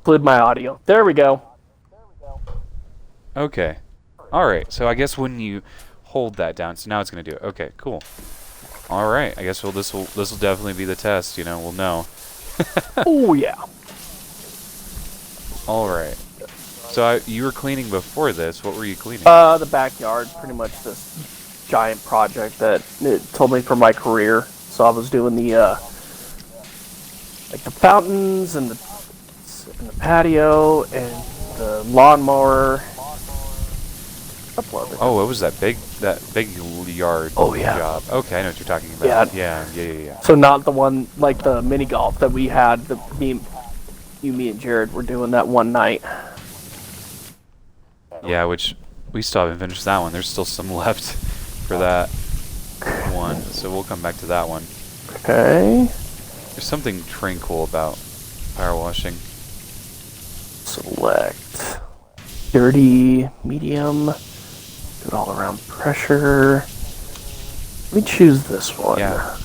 Include my audio. There we go. Okay. All right. So I guess when you hold that down, so now it's gonna do it. Okay. Cool. All right. I guess this will definitely be the test. We'll know. Oh yeah. All right. So you were cleaning before this. What were you cleaning? The backyard, pretty much this giant project that it told me for my career. So I was doing the like the fountains and the patio and the lawnmower. Oh, what was that big yard Oh, yeah. job? Okay, I know what you're talking about. Yeah. Yeah. So not the one like the mini golf that we had. Me and Jared were doing that one night. Yeah, which we still haven't finished that one. There's still some left for that one, so we'll come back to that one. Okay. There's something tranquil about power washing. Select dirty, medium. Do it all around pressure. Let me choose this one. Yeah.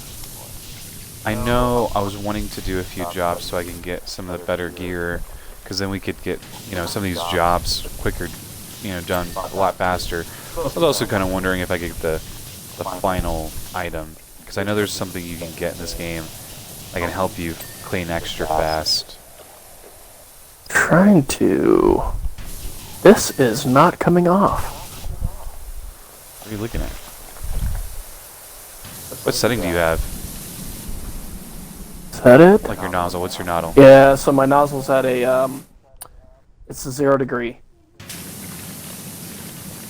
I know I was wanting to do a few jobs so I can get some of the better gear, because then we could get, some of these jobs quicker, done a lot faster. I was also kind of wondering if I could get the final item, because I know there's something you can get in this game that can help you clean extra fast. Trying to. This is not coming off. What are you looking at? What setting do you have? Is that it? Like your nozzle. What's your nozzle? Yeah, so my nozzle's at a, it's a 0 degree.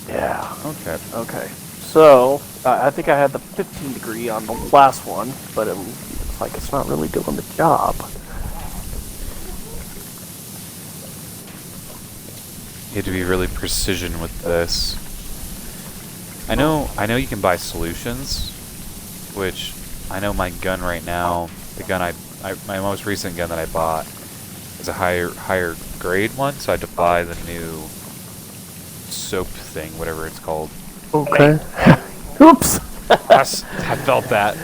Yeah. Okay. So, I think I had the 15 degree on the last one, but it looks like it's not really doing the job. You have to be really precision with this. I know you can buy solutions, which I know my gun right now, the gun my most recent gun that I bought is a higher grade one, so I had to buy the new soap thing, whatever it's called. Okay. Oops. I felt that.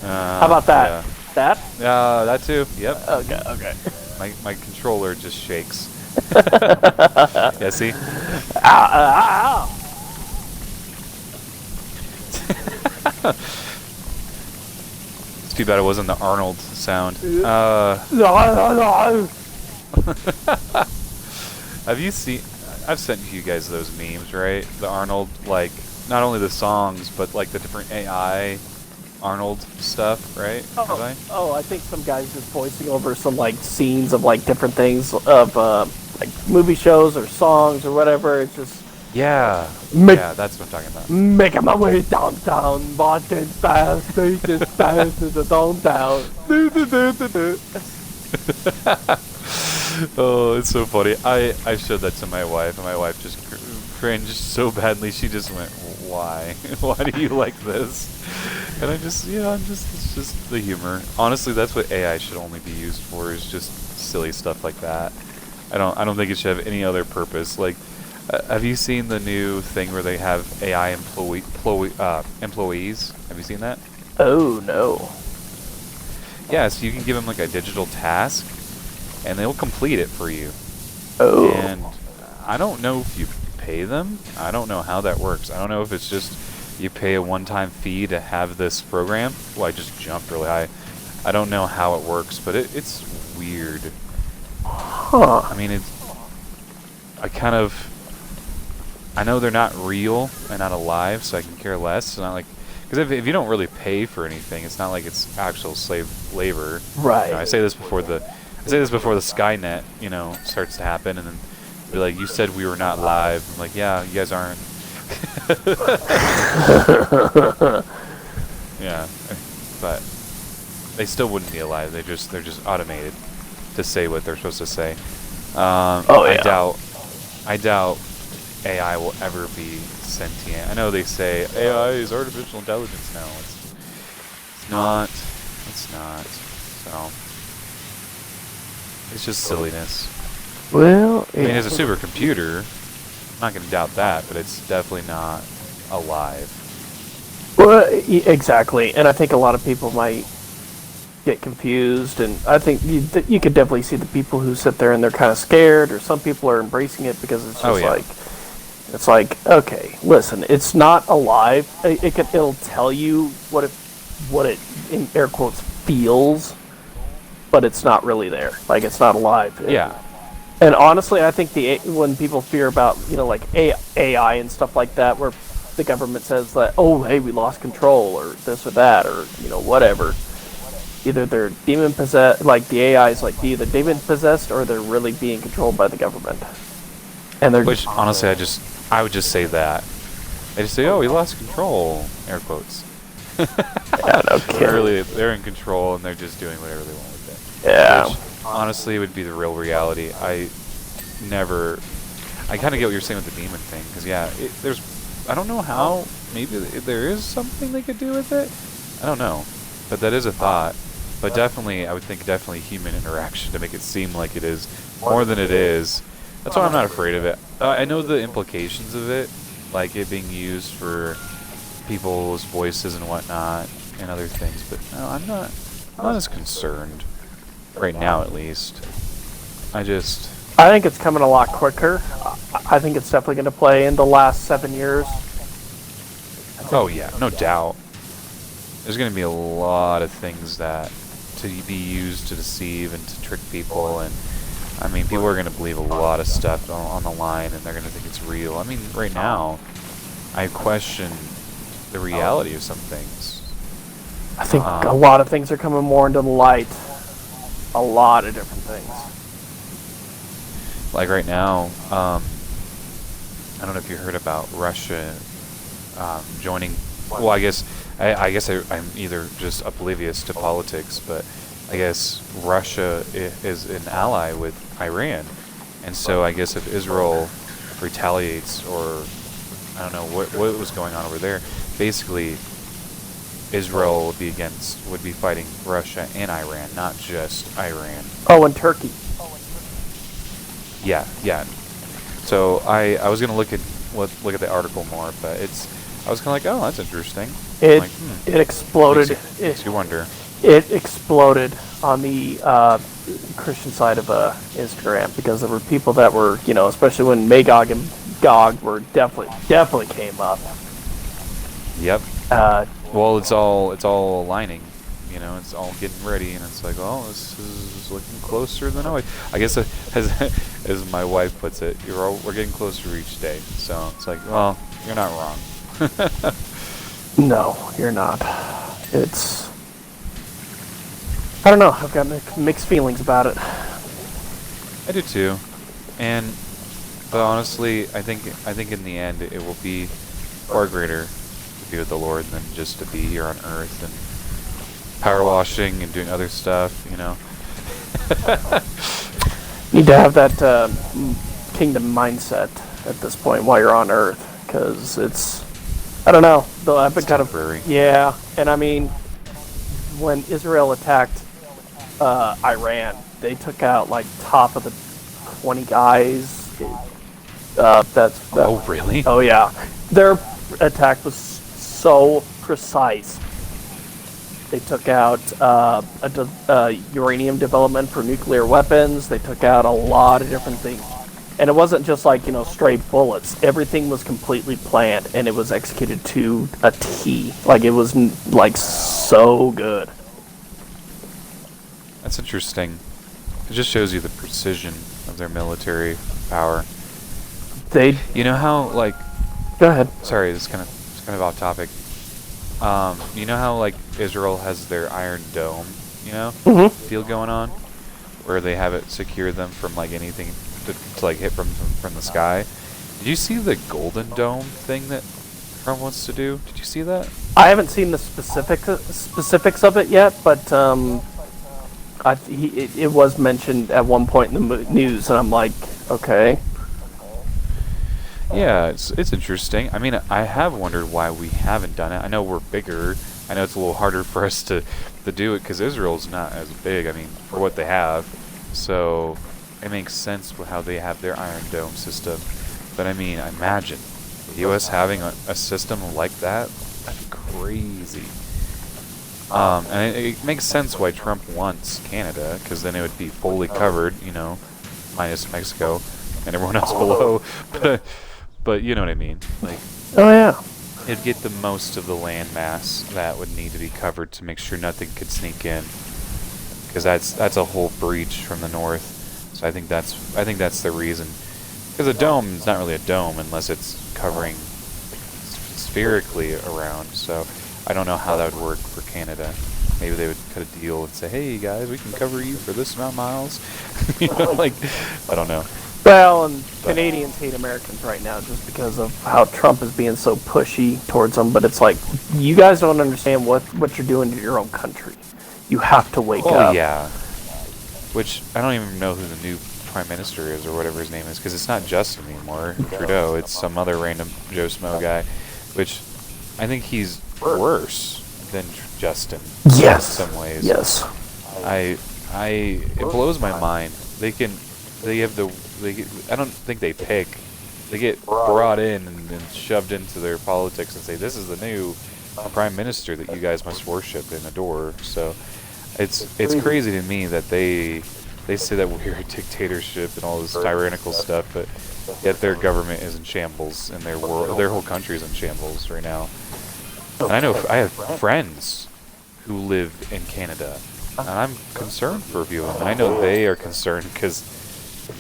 How about that? Yeah. That? That too. Yep. Okay. My controller just shakes. Yeah, see? Ow. It's too bad it wasn't the Arnold sound. No. Have you seen... I've sent you guys those memes, right? The Arnold, like, not only the songs, but like the different AI Arnold stuff, right? I think some guys just voicing over some like scenes of like different things of like movie shows or songs or whatever. It's just Yeah, that's what I'm talking about. making my way downtown, walking fast, taking fast to the downtown. Oh, it's so funny. I showed that to my wife, and my wife just cringed so badly. She just went, "Why? Why do you like this?" And it's just the humor. Honestly, that's what AI should only be used for, is just silly stuff like that. I don't think it should have any other purpose. Like, have you seen the new thing where they have AI employees? Have you seen that? Oh no. Yeah, so you can give them like a digital task, and they'll complete it for you. Oh. And I don't know if you pay them. I don't know how that works. I don't know if it's just you pay a one-time fee to have this program. Well, I just jumped really high. I don't know how it works, but it's weird. Huh. I mean, I know they're not real and not alive, so I can care less. It's not like, because if you don't really pay for anything, it's not like it's actual slave labor. Right. I say this before the Skynet, starts to happen, and then be like, "You said we were not live." I'm like, "Yeah, you guys aren't." Yeah, but they still wouldn't be alive. They're just automated to say what they're supposed to say. Yeah. I doubt AI will ever be sentient. I know they say AI is artificial intelligence now. It's not. It's not. So it's just silliness. Well, I mean, it's a supercomputer. I'm not going to doubt that, but it's definitely not alive. Well, exactly, and I think a lot of people might get confused, and I think you could definitely see the people who sit there and they're kind of scared, or some people are embracing it because it's just it's like, okay, listen, it's not alive. It'll tell you what it in air quotes feels, but it's not really there. Like, it's not alive. Yeah. And honestly, I think when people fear about, like AI and stuff like that, where the government says that, oh, hey, we lost control, or this or that, or whatever. Either they're demon possessed, like the AI is like either demon possessed, or they're really being controlled by the government. And they're Which honestly, I would just say that. I just say, oh, we lost control, air quotes. Yeah, no kidding. Really, they're in control and they're just doing whatever they want with it. Yeah. Which, honestly, would be the real reality. I kind of get what you're saying with the demon thing, because I don't know how. Maybe there is something they could do with it. I don't know, but that is a thought. But definitely, I would think human interaction to make it seem like it is more than it is. That's why I'm not afraid of it. I know the implications of it, like it being used for people's voices and whatnot and other things, but no, I'm not as concerned right now, at least. I think it's coming a lot quicker. I think it's definitely going to play in the last 7 years. Oh yeah, no doubt. There's going to be a lot of things that to be used to deceive and to trick people, and I mean, people are going to believe a lot of stuff on the line, and they're going to think it's real. I mean, right now, I question the reality of some things. I think a lot of things are coming more into the light. A lot of different things. Like right now, I don't know if you heard about Russia joining. Well, I guess I'm either just oblivious to politics, but I guess Russia is an ally with Iran, and so I guess if Israel retaliates, or I don't know what was going on over there, basically Israel would be fighting Russia and Iran, not just Iran. Oh, and Turkey. Yeah. So I was gonna look at the article more, but I was kind of like, oh, that's interesting. It exploded. Makes you wonder. It exploded on the Christian side of Instagram, because there were people that were, especially when Magog and Gog were definitely came up. Yep. Well, it's all aligning. It's all getting ready, and it's like, oh, this is looking closer than always. I guess as my wife puts it, we're getting closer each day. So it's like, well, you're not wrong. No, you're not. I don't know. I've got mixed feelings about it. I do too, but honestly, I think in the end it will be far greater to be with the Lord than just to be here on earth and power washing and doing other stuff. Need to have that kingdom mindset at this point while you're on earth, because I don't know. Though I've been temporary. Yeah, and I mean, when Israel attacked Iran, they took out like top of the 20 guys. Oh, really? Oh yeah, their attack was so precise. They took out uranium development for nuclear weapons. They took out a lot of different things. And it wasn't just like, straight bullets. Everything was completely planned, and it was executed to a T. Like, it was, so good. That's interesting. It just shows you the precision of their military power. You know how, Go ahead. Sorry, it's kind of off topic. You know how, Israel has their Iron Dome, Mm-hmm. deal going on? Where they have it secure them from, anything to hit from the sky. Did you see the Golden Dome thing that Trump wants to do? Did you see that? I haven't seen the specifics of it yet, but it was mentioned at one point in the news, and I'm like, okay. Yeah, it's interesting. I mean, I have wondered why we haven't done it. I know we're bigger. I know it's a little harder for us to do it because Israel's not as big, for what they have. So it makes sense with how they have their Iron Dome system. But I imagine the U.S. having a system like that. That'd be crazy. And it makes sense why Trump wants Canada, because then it would be fully covered, minus Mexico and everyone else below. But you know what I mean. Like, Oh yeah. it'd get the most of the land mass that would need to be covered to make sure nothing could sneak in, because that's a whole breach from the north. So I think that's the reason. Because a dome is not really a dome unless it's covering spherically around. So I don't know how that would work for Canada. Maybe they would cut a deal and say, "Hey guys, we can cover you for this amount of miles." Like, I don't know. Well, and Canadians hate Americans right now just because of how Trump is being so pushy towards them. But it's like, you guys don't understand what you're doing to your own country. You have to wake up. Oh yeah. Which I don't even know who the new prime minister is or whatever his name is, because it's not Justin anymore, Trudeau. It's some other random Joe Smo guy, which I think he's worse than Justin. Yes. In some ways. Yes. It blows my mind. I don't think they pick. They get brought in and shoved into their politics and say, this is the new prime minister that you guys must worship and adore. So it's crazy to me that they say that we're a dictatorship and all this tyrannical stuff, but yet their government is in shambles and their whole country is in shambles right now. And I have friends who live in Canada, and I'm concerned for a few of them. And I know they are concerned because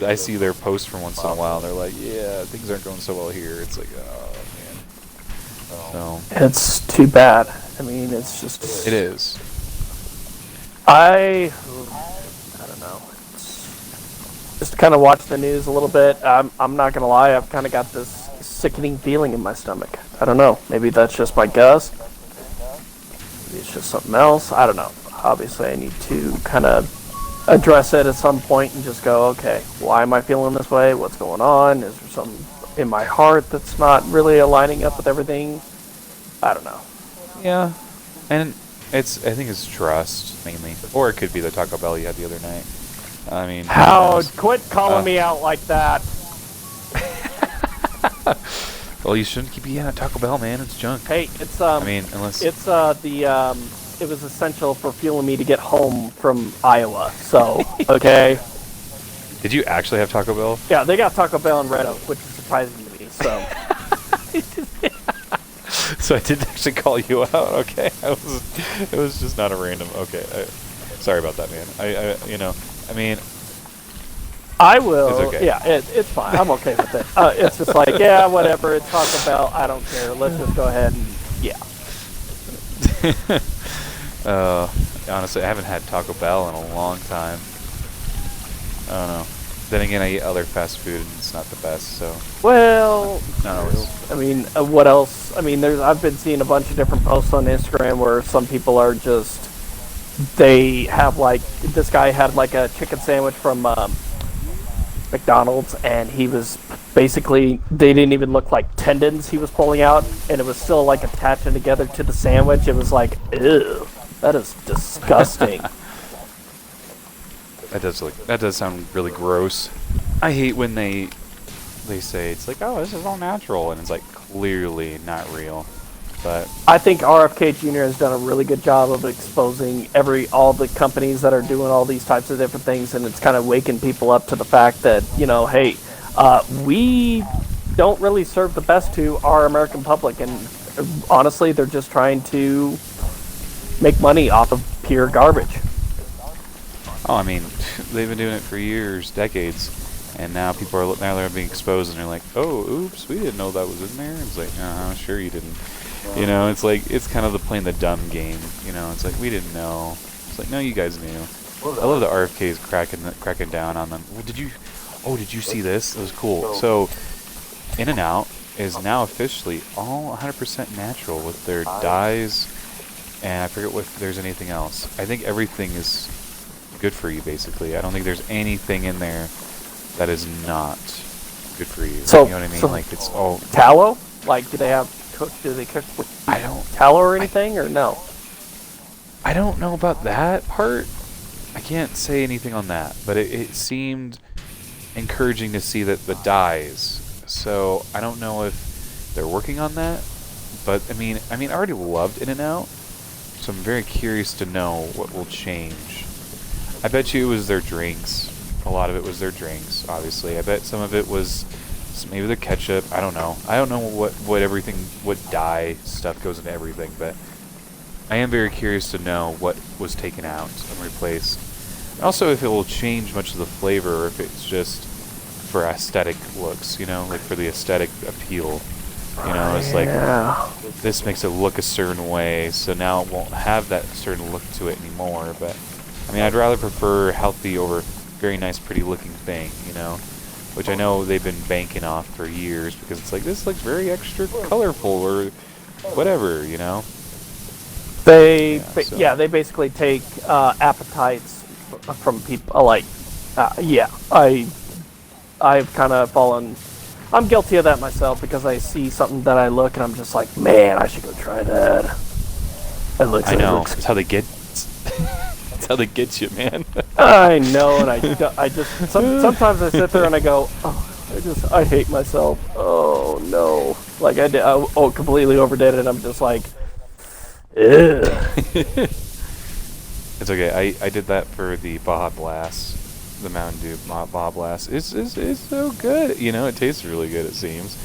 I see their posts from once in a while, and they're like, yeah, things aren't going so well here. It's like, oh, man. So It's too bad. I mean, it's just... it is. I don't know. Just kind of watch the news a little bit. I'm not going to lie, I've kind of got this sickening feeling in my stomach. I don't know. Maybe that's just my gust. Maybe it's just something else. I don't know. Obviously, I need to kind of address it at some point and just go, okay, why am I feeling this way? What's going on? Is there something in my heart that's not really aligning up with everything? I don't know. Yeah. And I think it's trust, mainly. Or it could be the Taco Bell you had the other night. I mean... Quit calling me out like that. Well, you shouldn't keep eating at Taco Bell, man. It's junk. Hey, it's I mean, unless... It's it was essential for fueling me to get home from Iowa. So, okay. Did you actually have Taco Bell? Yeah, they got Taco Bell in Red Oak, which is surprising to me. So. So I did actually call you out. Okay, it was just not a random. Okay, sorry about that, man. I mean. I will. It's okay. Yeah, it's fine. I'm okay with it. It's just like, yeah, whatever. It's Taco Bell. I don't care. Let's just go ahead and honestly, I haven't had Taco Bell in a long time. I don't know. Then again, I eat other fast food, and it's not the best. So. Well, Not always. I mean, what else? I mean, I've been seeing a bunch of different posts on Instagram where some people are just, they have like, this guy had like a chicken sandwich from McDonald's, and he was basically, they didn't even look like tendons he was pulling out, and it was still like attaching together to the sandwich. It was like, ew, that is disgusting. That does sound really gross. I hate when they say it's like, oh, this is all natural, and it's like clearly not real. But I think RFK Jr. has done a really good job of exposing all the companies that are doing all these types of different things, and it's kind of waking people up to the fact that, hey, we don't really serve the best to our American public, and honestly, they're just trying to make money off of pure garbage. oh, I mean, they've been doing it for years, decades, and now they're being exposed, and they're like, oh, oops, we didn't know that was in there. It's like, sure you didn't. It's like, it's kind of playing the dumb game. It's like, we didn't know. It's like, no, you guys knew. I love the RFKs cracking down on them. Well, did you see this? It was cool. So, In-N-Out is now officially all 100% natural with their dyes, and I forget if there's anything else. I think everything is good for you, basically. I don't think there's anything in there that is not good for you. So, you know what I mean? so like, it's all... Tallow? Like, do they cook with tallow or anything, or no? I don't know about that part. I can't say anything on that, but it seemed encouraging to see that the dyes. So I don't know if they're working on that, but I mean, I already loved In-N-Out. So I'm very curious to know what will change. I bet you it was their drinks. A lot of it was their drinks, obviously. I bet some of it was maybe the ketchup. I don't know. I don't know what dye stuff goes into everything, but I am very curious to know what was taken out and replaced. And also if it will change much of the flavor, or if it's just for aesthetic looks, like for the aesthetic appeal. It's like, this makes it look a certain way, so now it won't have that certain look to it anymore. But, I mean, I'd rather prefer healthy over very nice, pretty looking thing, which I know they've been banking off for years, because it's like, this looks very extra colorful, or whatever, They basically take appetites from people. I've kind of fallen. I'm guilty of that myself, because I see something that I look and I'm just like, man, I should go try that. I know. That's how they get. That's how they get you, man. I know, and I just sometimes I sit there and I go, oh, I hate myself. Oh no, like I completely overdid it. I'm just like, ew. It's okay. I did that for the Baja Blast. The Mountain Dew Baja Blast. It's so good. It tastes really good, it seems.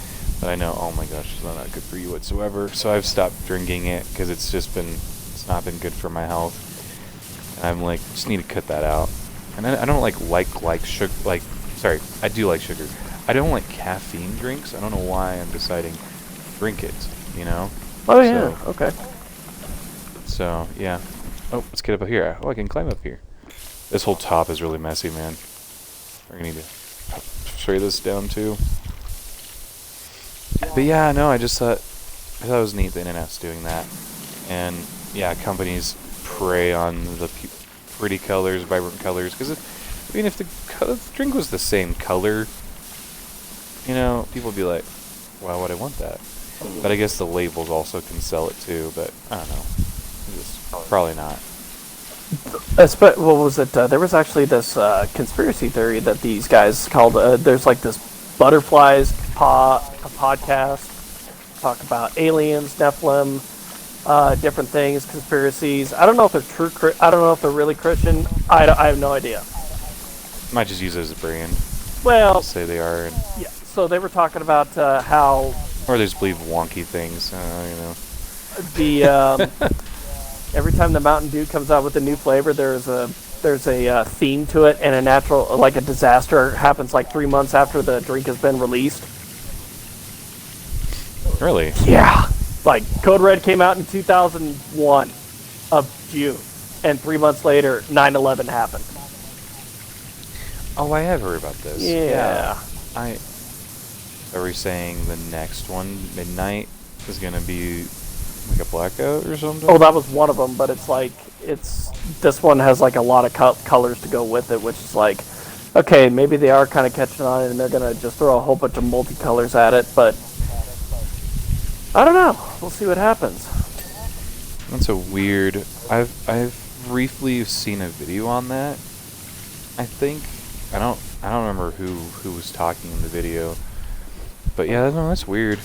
But I know, oh my gosh, it's not good for you whatsoever. So I've stopped drinking it, because it's not been good for my health. And I'm like, just need to cut that out. And I don't like sugar. I do like sugar. I don't like caffeine drinks. I don't know why I'm deciding to drink it, Oh yeah, okay. So, yeah. Oh, let's get up here. Oh, I can climb up here. This whole top is really messy, man. We're gonna need to spray this down too. But yeah, no, I thought it was neat the internet's doing that. And yeah, companies prey on the pretty colors, vibrant colors, because if the drink was the same color, people would be like, why would I want that? But I guess the labels also can sell it too, but I don't know. Probably not. What was it? There was actually this conspiracy theory that these guys called. There's like this butterflies podcast, talk about aliens, Nephilim, different things, conspiracies. I don't know if they're true. I don't know if they're really Christian. I have no idea. Might just use it as a brand. Well, I'll say they are. Yeah. So they were talking about how. Or they just believe wonky things. Every time the Mountain Dew comes out with a new flavor, there's a theme to it, and a disaster happens like 3 months after the drink has been released. Really? Yeah. Like Code Red came out in 2001 of June, and 3 months later, 9/11 happened. Oh, I have heard about this. Yeah. Are we saying the next one, Midnight, is gonna be like a blackout or something? Oh, that was one of them, but this one has like a lot of colors to go with it, which is like, okay, maybe they are kind of catching on and they're gonna just throw a whole bunch of multicolors at it, but I don't know. We'll see what happens. That's a weird. I've briefly seen a video on that. I think I don't remember who was talking in the video, but yeah, no, that's weird.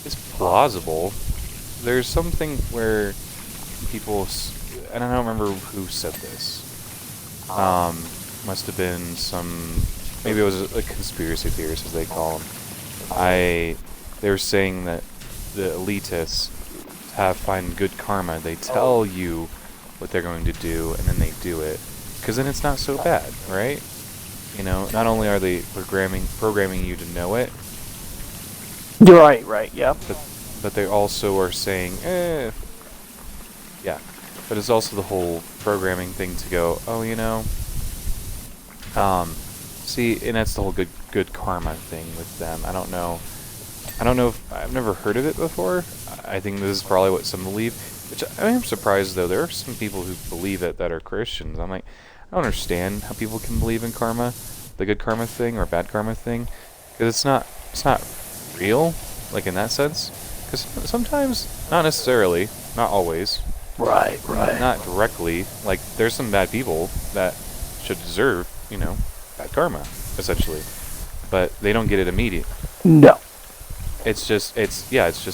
It's plausible. There's something where people, and I don't remember who said this. Must have been maybe it was a conspiracy theorist, as they call them. They were saying that the elitists find good karma. They tell you what they're going to do, and then they do it, because then it's not so bad, right? Not only are they programming you to know it. You're right, yeah. But they also are saying, yeah. But it's also the whole programming thing to go, see, and that's the whole good karma thing with them. I don't know if I've never heard of it before. I think this is probably what some believe, which I am surprised though. There are some people who believe it that are Christians. I'm like, I don't understand how people can believe in karma, the good karma thing or bad karma thing, because it's not real, like in that sense. Because sometimes, not necessarily, not always. Right. Not directly. Like, there's some bad people that should deserve, bad karma, essentially. But they don't get it immediate. No. It's just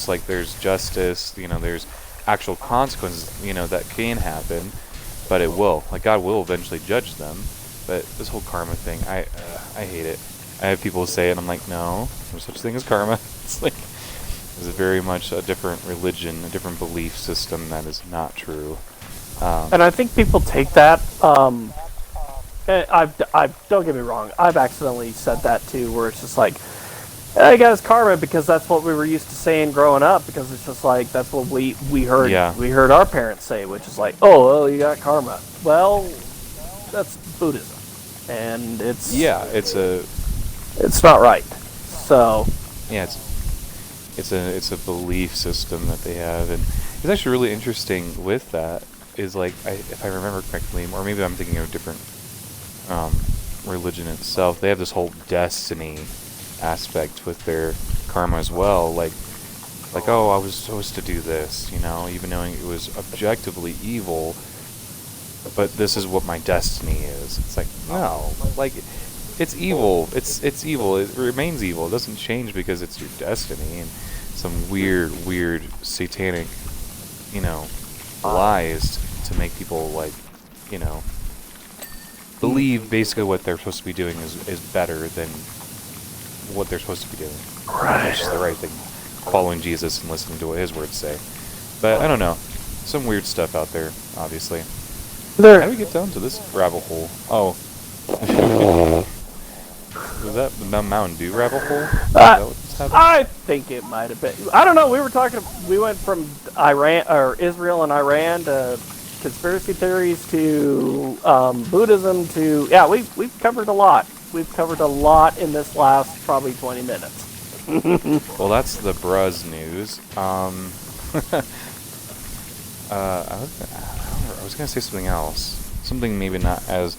like there's justice, there's actual consequences, that can happen, but it will. Like, God will eventually judge them. But this whole karma thing, I hate it. I have people say it, and I'm like, no, there's such a thing as karma. It's like, it's very much a different religion, a different belief system that is not true. And I think people take that. I've don't get me wrong. I've accidentally said that too, where it's just like, I got his karma because that's what we were used to saying growing up. Because it's just like that's what we heard. Yeah. We heard our parents say, which is like, oh, well, you got karma. Well, that's Buddhism, and it's it's not right. So yeah, it's a belief system that they have, and it's actually really interesting with that. Is like, if I remember correctly, or maybe I'm thinking of a different religion itself. They have this whole destiny aspect with their karma as well. Like, oh, I was supposed to do this, even knowing it was objectively evil. But this is what my destiny is. It's like, no, like, it's evil. It's evil. It remains evil. It doesn't change because it's your destiny. And some weird satanic, lies to make people like, believe basically what they're supposed to be doing is better than what they're supposed to be doing. right. Which is the right thing. Following Jesus and listening to what his words say. But I don't know. Some weird stuff out there, obviously. How do we get down to this rabbit hole? Oh. Was that the Mountain Dew rabbit hole? I think it might have been. I don't know. We went from Iran or Israel and Iran to conspiracy theories to Buddhism to we've covered a lot. We've covered a lot in this last probably 20 minutes. Well, that's the Bruz news. I was gonna say something else. Something maybe not as,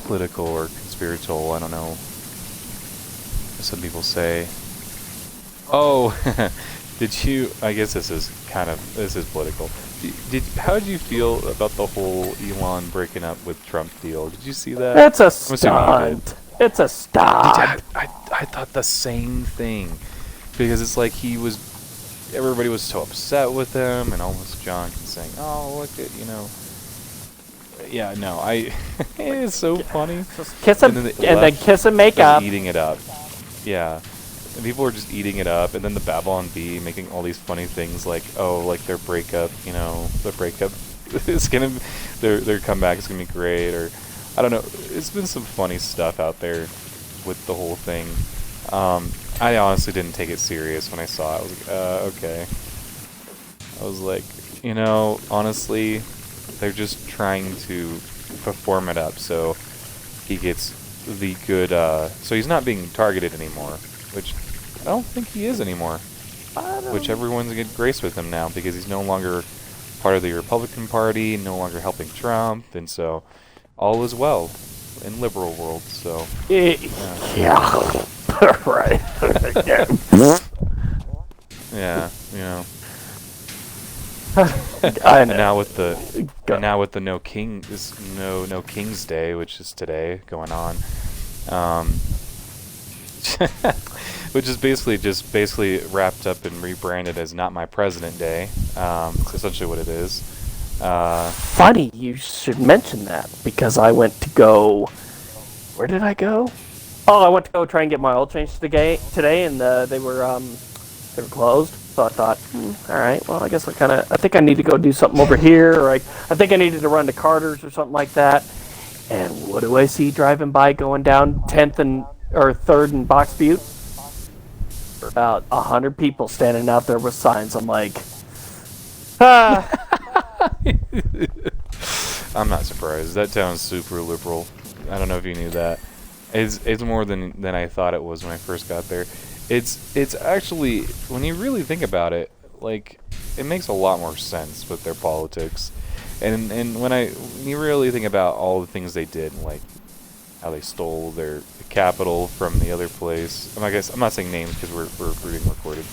political or conspiratorial. I don't know. Some people say. Oh, did you? I guess this is political. How did you feel about the whole Elon breaking up with Trump deal? Did you see that? It's a stunt. It's a stunt. I thought the same thing, because it's like everybody was so upset with him, and almost John saying, "Oh, look at Yeah, no, it's so funny. Just kiss him, and then kiss and make up. Eating it up. Yeah. And people were just eating it up, and then the Babylon Bee making all these funny things like, oh, like their breakup, their breakup is gonna, their comeback is gonna be great, or I don't know. It's been some funny stuff out there with the whole thing. I honestly didn't take it serious when I saw it. I was like, okay. I was like, honestly, they're just trying to perform it up so he gets the good, so he's not being targeted anymore, which I don't think he is anymore. Which everyone's get grace with him now, because he's no longer part of the Republican Party, no longer helping Trump, and so all is well in liberal world. So yeah. Right. Yeah, I and know. now with the no King's Day, which is today going on, which is basically wrapped up and rebranded as Not My President Day. It's essentially what it is. Funny you should mention that, because I went to go. Where did I go? Oh, I went to go try and get my oil changed today, and they were closed. So I thought, all right, well, I guess I think I need to go do something over here, or I think I needed to run to Carter's or something like that. And what do I see driving by going down 10th or 3rd and Box Butte? About 100 people standing out there with signs. I'm like, I'm not surprised. That town's super liberal. I don't know if you knew that. It's more than I thought it was when I first got there. It's actually, when you really think about it, like, it makes a lot more sense with their politics. And when you really think about all the things they did, like how they stole their capital from the other place. I guess I'm not saying names because we're being recorded.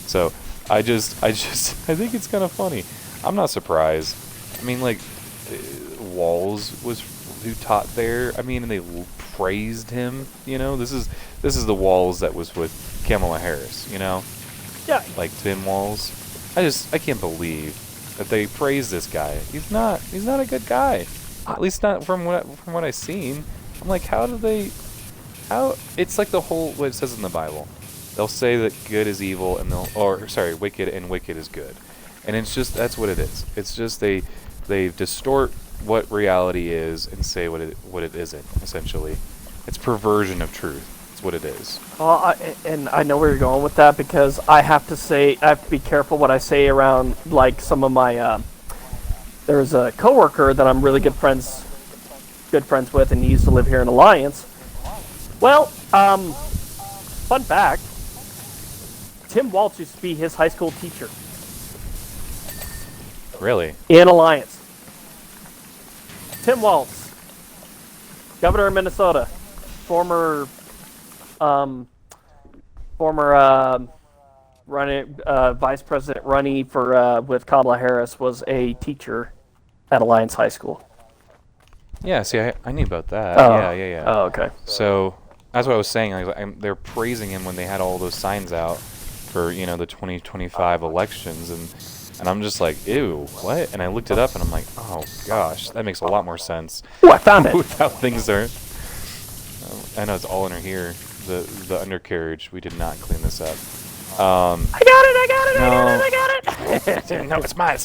So I think it's kind of funny. I'm not surprised. I mean, like, Walls was who taught there. I mean, and they praised him. This is the Walls that was with Kamala Harris. yeah, Like Tim Walls. I can't believe that they praise this guy. He's not a good guy. At least not from what I've seen. I'm like, how it's like the whole what it says in the Bible. They'll say that good is evil and wicked and wicked is good. And it's just that's what it is. It's just they distort what reality is and say what it isn't, essentially. It's perversion of truth. That's what it is. Well, and I know where you're going with that because I have to be careful what I say around like some of my. There's a coworker that I'm really good friends with, and he used to live here in Alliance. Well, fun fact: Tim Waltz used to be his high school teacher Really? in Alliance. Tim Waltz, governor of Minnesota, former running vice president running for with Kamala Harris, was a teacher at Alliance High School. Yeah. See, I knew about that. Oh. Yeah. Oh, okay. So that's what I was saying. They're praising him when they had all those signs out for the 2025 elections, and I'm just like, ew, what? And I looked it up, and I'm like, oh gosh, that makes a lot more sense. Oh, I found it. With how things are. I know it's all under here. The undercarriage. We did not clean this up. I got it. No, it's mine.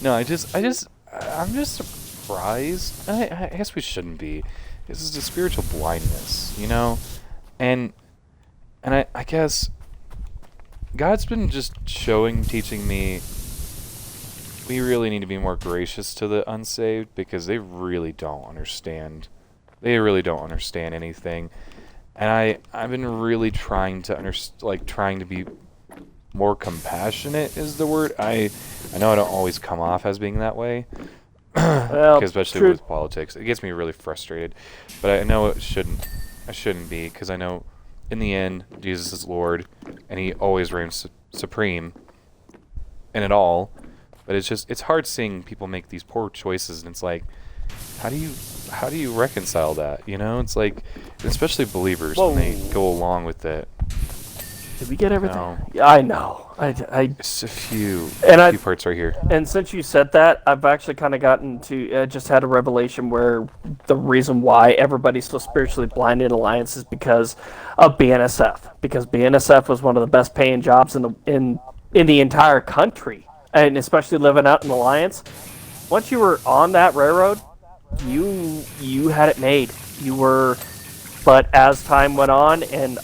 No, I'm just surprised. I guess we shouldn't be. This is a spiritual blindness, and I guess God's been just teaching me we really need to be more gracious to the unsaved because they really don't understand. They really don't understand anything. And I've been really trying to trying to be more compassionate is the word. I know I don't always come off as being that way, Well, especially true. with politics. It gets me really frustrated, but I know it shouldn't. I shouldn't be because I know in the end Jesus is Lord, and He always reigns supreme in it all. But it's hard seeing people make these poor choices, and it's like, how do you reconcile that? It's like, especially believers when they go along with it. Did we get everything? No. Yeah, I know. Just a few parts right here. And since you said that, I've actually kind of gotten to just had a revelation where the reason why everybody's so spiritually blind in Alliance is because of BNSF. Because BNSF was one of the best paying jobs in the entire country, and especially living out in Alliance. Once you were on that railroad, you had it made. But as time went on and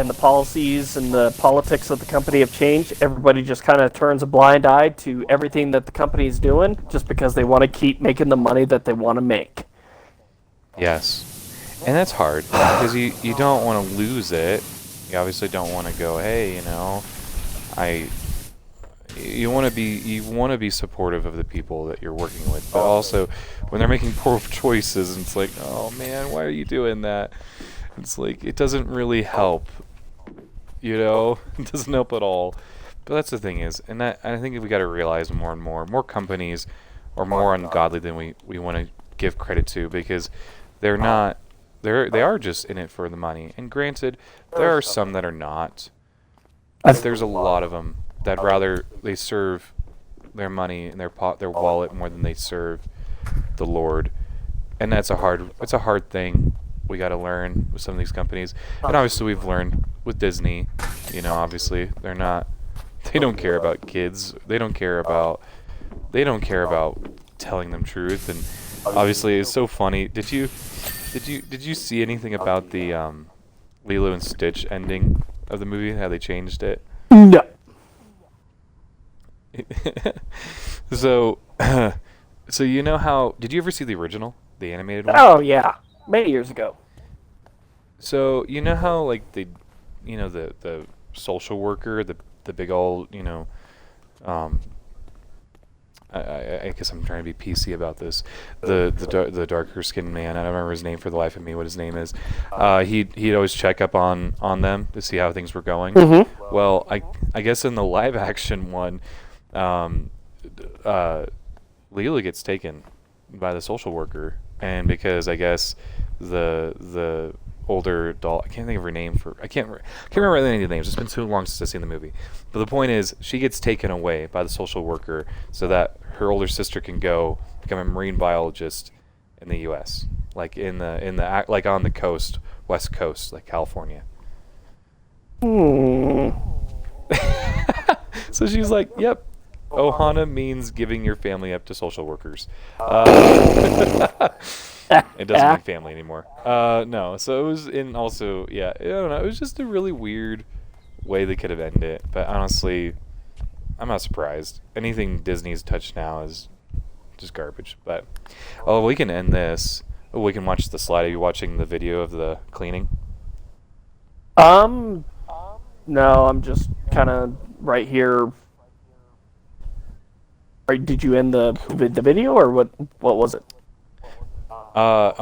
the policies and the politics of the company have changed, everybody just kind of turns a blind eye to everything that the company is doing just because they want to keep making the money that they want to make. Yes. And that's hard because you don't want to lose it. You obviously don't want to go, hey, you want to be supportive of the people that you're working with, but also when they're making poor choices, it's like, oh man, why are you doing that? It's like it doesn't really help, it doesn't help at all. But that's the thing is, and I think we got to realize more and more companies are more ungodly than we want to give credit to because they're not. They are just in it for the money. And granted, there are some that are not. But there's a lot of them that rather they serve their money and their wallet more than they serve the Lord. And it's a hard thing we got to learn with some of these companies. And obviously we've learned with Disney, obviously they don't care about kids. They don't care about telling them truth. And obviously it's so funny. Did you see anything about the Lilo and Stitch ending of the movie, how they changed it? No. So how did you ever see the original, the animated one? Oh yeah, many years ago. So how like the social worker, the big old I guess I'm trying to be PC about this. The darker skinned man, I don't remember his name for the life of me. What his name is? He'd always check up on them to see how things were going. Mm-hmm. Well, I guess in the live action one, Leela gets taken by the social worker, and because I guess the older doll. I can't think of her name I can't remember any of the names. It's been so long since I've seen the movie. But the point is, she gets taken away by the social worker so that her older sister can go become a marine biologist in the U.S. Like like on the coast, West Coast, like California. So she's like, "Yep, Ohana means giving your family up to social workers." It doesn't mean family anymore. No, so it was I don't know, it was just a really weird way they could have ended it. But honestly, I'm not surprised. Anything Disney's touched now is just garbage. But we can end this. Oh, we can watch the slide. Are you watching the video of the cleaning? No, I'm just kind of right here. Did you end the video, or what was it? I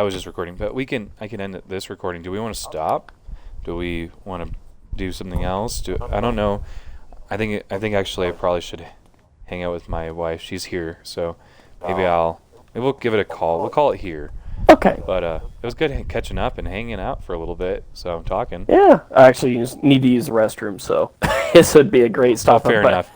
was just recording, but I can end this recording. Do we want to stop? Do we want to do something else? I don't know. I think actually I probably should hang out with my wife. She's here, so maybe we'll give it a call. We'll call it here. Okay. But it was good catching up and hanging out for a little bit. So I'm talking. Yeah, I actually need to use the restroom, so this would be a great stop. Fair enough.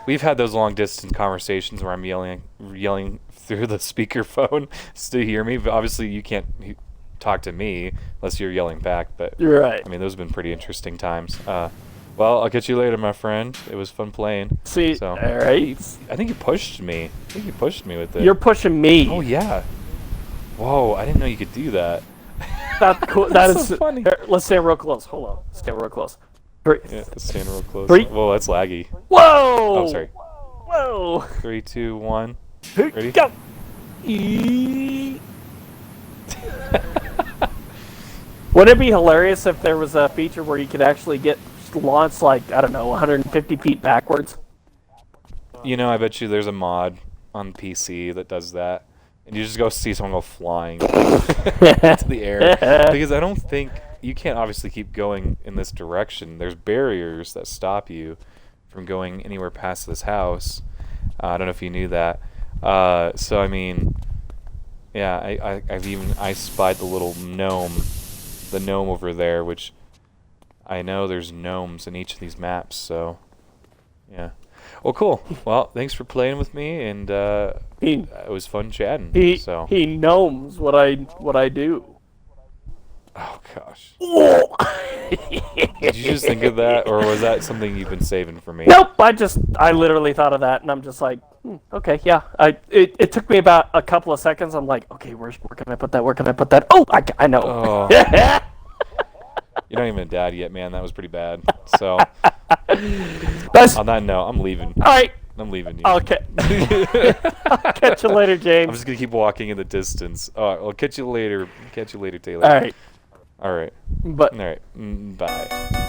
We've had those long distance conversations where I'm yelling through the speakerphone to hear me, but obviously you can't talk to me unless you're yelling back. But You're right. I mean, those have been pretty interesting times. Well, I'll catch you later, my friend. It was fun playing. See, so, all right. I think you pushed me. With it. You're pushing me. Oh yeah. Whoa, I didn't know you could do that. That's cool. That is so funny. Here, let's stand real close. Hold on. Stand real close. Yeah, stand real close. 3. Whoa, that's laggy. Whoa! Oh, sorry. Whoa! 3, 2, 1. Ready? Ready? Go! Wouldn't it be hilarious if there was a feature where you could actually get launched, like, I don't know, 150 feet backwards? You know, I bet you there's a mod on PC that does that. And you just go see someone go flying into the air. Because I don't think... You can't obviously keep going in this direction. There's barriers that stop you from going anywhere past this house. I don't know if you knew that. So, I mean... Yeah, I spied the little gnome. The gnome over there, which... I know there's gnomes in each of these maps, so... Yeah. Well, cool. Well, thanks for playing with me, and it was fun chatting. He gnomes what I do. Oh gosh. Did you just think of that, or was that something you've been saving for me? Nope. I literally thought of that, and I'm just like, okay, yeah. It took me about a couple of seconds. I'm like, okay, where can I put that? Where can I put that? Oh, I know. Oh. You're not even a dad yet, man. That was pretty bad. So, on that note, I'm leaving. All right. I'm leaving you. Okay. I'll catch you later, James. I'm just gonna keep walking in the distance. I'll catch you later. Catch you later, Taylor. All right. All right. But. All right. Bye.